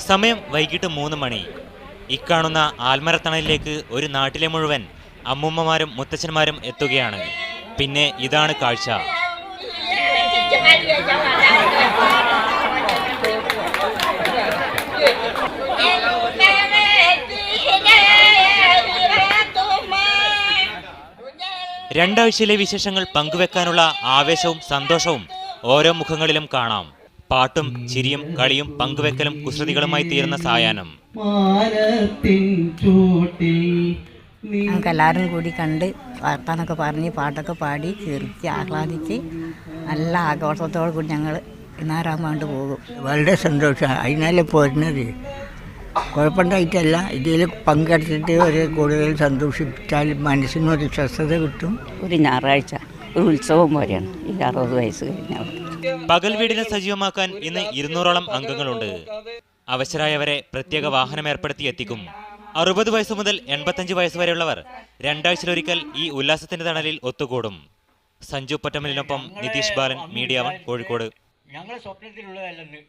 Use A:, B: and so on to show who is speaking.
A: സമയം വൈകിട്ട് 3 മണി. ഇക്കാണുന്ന ആൽമരത്തണലിലേക്ക് ഒരു നാട്ടിലെ മുഴുവൻ അമ്മൂമ്മമാരും മുത്തച്ഛന്മാരും എത്തുകയാണ്. പിന്നെ ഇതാണ് കാഴ്ച. രണ്ടാഴ്ചയിലെ വിശേഷങ്ങൾ പങ്കുവെക്കാനുള്ള ആവേശവും സന്തോഷവും ഓരോ മുഖങ്ങളിലും കാണാം. പാട്ടും ചിരിയും കളിയും പങ്കുവെക്കലും കുസൃതികളുമായി തീർന്ന സായാഹ്നം.
B: ഞങ്ങൾക്ക് എല്ലാവരും കൂടി കണ്ട് വർത്താനൊക്കെ പറഞ്ഞ് പാട്ടൊക്കെ പാടി ചിരിച്ച് ആഹ്ലാദിച്ച് നല്ല ആഘോഷത്തോടു കൂടി ഞങ്ങൾ ഇന്നാരാമാണ്ട് പോകും.
C: വളരെ സന്തോഷമാണ്. അതിനാലേ പോരുന്നത്. കുഴപ്പമുണ്ടായിട്ടല്ല, ഇതിൽ പങ്കെടുത്തിട്ട് ഒരു കൂടുതൽ സന്തോഷിപ്പിച്ചാൽ മനസ്സിനൊരു സ്വസ്ഥത കിട്ടും.
D: ഒരു ഞായറാഴ്ച ഒരു ഉത്സവം പോലെയാണ് ഈ 60 വയസ്സ് കഴിഞ്ഞാൽ.
A: പകൽ വീടിനെ സജീവമാക്കാൻ ഇന്ന് 200ഓളം അംഗങ്ങളുണ്ട്. അവശരായവരെ പ്രത്യേക വാഹനം ഏർപ്പെടുത്തി എത്തിക്കും. 60 വയസ്സ് മുതൽ 85 വയസ്സ് വരെയുള്ളവർ രണ്ടാഴ്ചയിലൊരിക്കൽ ഈ ഉല്ലാസത്തിന്റെ തണലിൽ ഒത്തുകൂടും. സഞ്ജു പൊറ്റമലിനൊപ്പം നിതീഷ് ബാലൻ, മീഡിയ 1, കോഴിക്കോട്.
E: ഞങ്ങളെ സ്വപ്നത്തിലുള്ളതല്ലെന്ന്